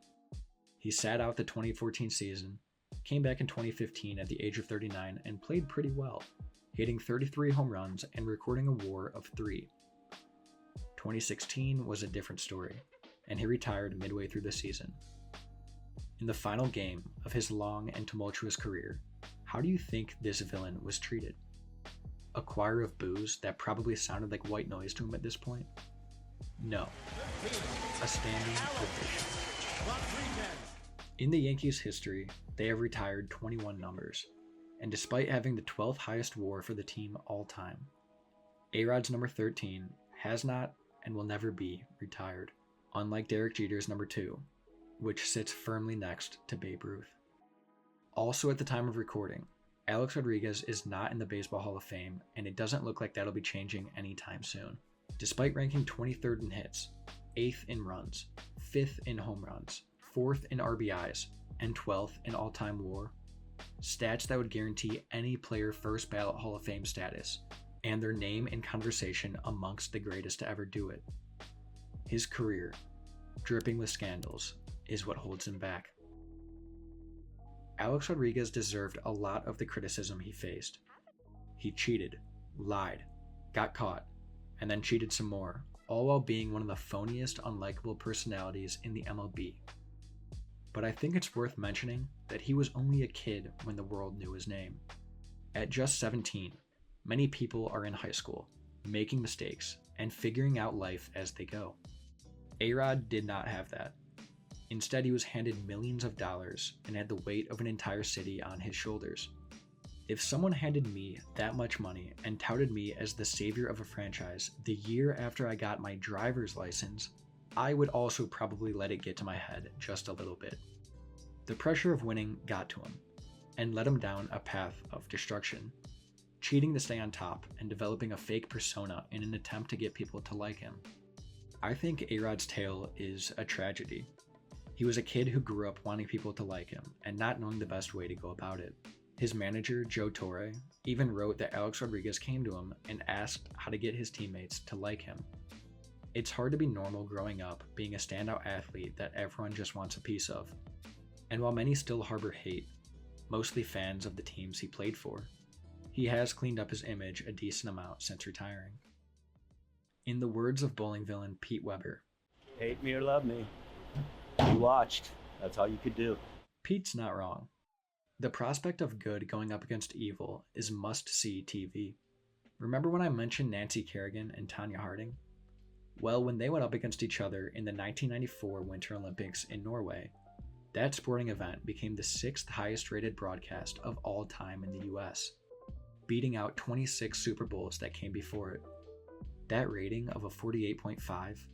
He sat out the 2014 season, came back in 2015 at the age of 39, and played pretty well, hitting 33 home runs and recording a WAR of 3. 2016 was a different story, and he retired midway through the season. In the final game of his long and tumultuous career, how do you think this villain was treated? A choir of boos that probably sounded like white noise to him at this point? No. A standing ovation. In the Yankees' history, they have retired 21 numbers, and despite having the 12th highest WAR for the team all time, A-Rod's number 13 has not and will never be retired, unlike Derek Jeter's number 2, which sits firmly next to Babe Ruth. Also at the time of recording, Alex Rodriguez is not in the Baseball Hall of Fame, and it doesn't look like that'll be changing anytime soon. Despite ranking 23rd in hits, 8th in runs, 5th in home runs, 4th in RBIs, and 12th in all-time WAR, stats that would guarantee any player first ballot Hall of Fame status, and their name in conversation amongst the greatest to ever do it. His career, dripping with scandals, is what holds him back. Alex Rodriguez deserved a lot of the criticism he faced. He cheated, lied, got caught, and then cheated some more, all while being one of the phoniest, unlikable personalities in the MLB. But I think it's worth mentioning that he was only a kid when the world knew his name. At just 17, many people are in high school, making mistakes, and figuring out life as they go. A-Rod did not have that. Instead, he was handed millions of dollars and had the weight of an entire city on his shoulders. If someone handed me that much money and touted me as the savior of a franchise the year after I got my driver's license, I would also probably let it get to my head just a little bit. The pressure of winning got to him and led him down a path of destruction, cheating to stay on top and developing a fake persona in an attempt to get people to like him. I think A-Rod's tale is a tragedy. He was a kid who grew up wanting people to like him and not knowing the best way to go about it. His manager, Joe Torre, even wrote that Alex Rodriguez came to him and asked how to get his teammates to like him. It's hard to be normal growing up being a standout athlete that everyone just wants a piece of. And while many still harbor hate, mostly fans of the teams he played for, he has cleaned up his image a decent amount since retiring. In the words of bowling villain Pete Weber, "Hate me or love me, you watched. That's all you could do." Pete's not wrong. The prospect of good going up against evil is must-see TV. Remember when I mentioned Nancy Kerrigan and Tanya Harding? Well, when they went up against each other in the 1994 Winter Olympics in Norway, that sporting event became the 6th highest rated broadcast of all time in the US, beating out 26 Super Bowls that came before it. That rating of a 48.5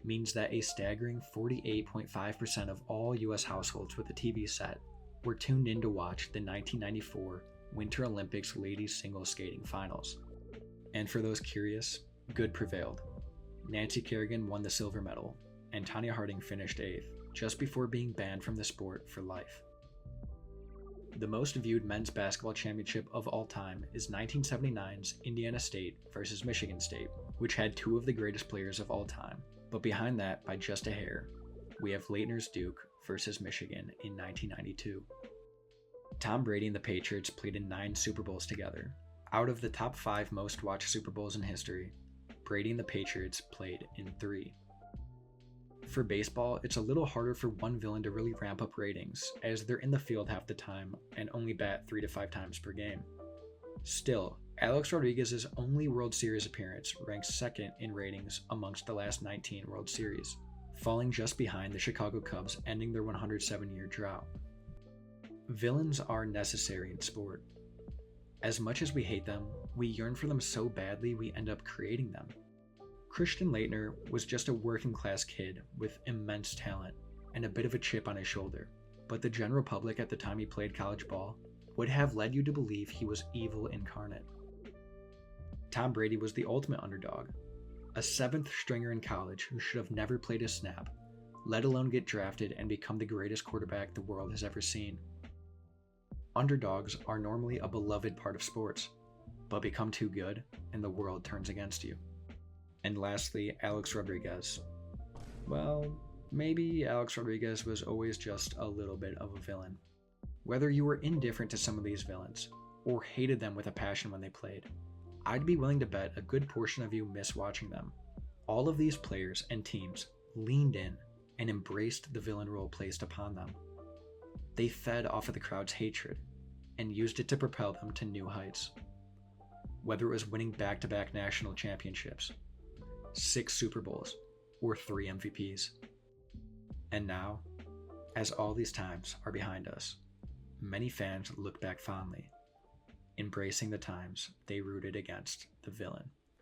means that a staggering 48.5% of all US households with a TV set were tuned in to watch the 1994 Winter Olympics ladies single skating finals. And for those curious, good prevailed. Nancy Kerrigan won the silver medal, and Tanya Harding finished 8th, just before being banned from the sport for life. The most viewed men's basketball championship of all time is 1979's Indiana State versus Michigan State, which had 2 of the greatest players of all time. But behind that, by just a hair, we have Laettner's Duke versus Michigan in 1992. Tom Brady and the Patriots played in 9 Super Bowls together. Out of the top 5 most watched Super Bowls in history, Brady and the Patriots played in 3. For baseball, it's a little harder for one villain to really ramp up ratings, as they're in the field half the time and only bat 3 to 5 times per game. Still, Alex Rodriguez's only World Series appearance ranks 2nd in ratings amongst the last 19 World Series, falling just behind the Chicago Cubs ending their 107-year drought. Villains are necessary in sport. As much as we hate them, we yearn for them so badly we end up creating them. Christian Laettner was just a working-class kid with immense talent and a bit of a chip on his shoulder, but the general public at the time he played college ball would have led you to believe he was evil incarnate. Tom Brady was the ultimate underdog, a 7th stringer in college who should have never played a snap, let alone get drafted and become the greatest quarterback the world has ever seen. Underdogs are normally a beloved part of sports, but become too good and the world turns against you. And lastly, Alex Rodriguez. Well, maybe Alex Rodriguez was always just a little bit of a villain. Whether you were indifferent to some of these villains, or hated them with a passion when they played, I'd be willing to bet a good portion of you miss watching them. All of these players and teams leaned in and embraced the villain role placed upon them. They fed off of the crowd's hatred and used it to propel them to new heights. Whether it was winning back-to-back national championships, 6 Super Bowls, or 3 MVPs. And now, as all these times are behind us, many fans look back fondly, embracing the times they rooted against the villain.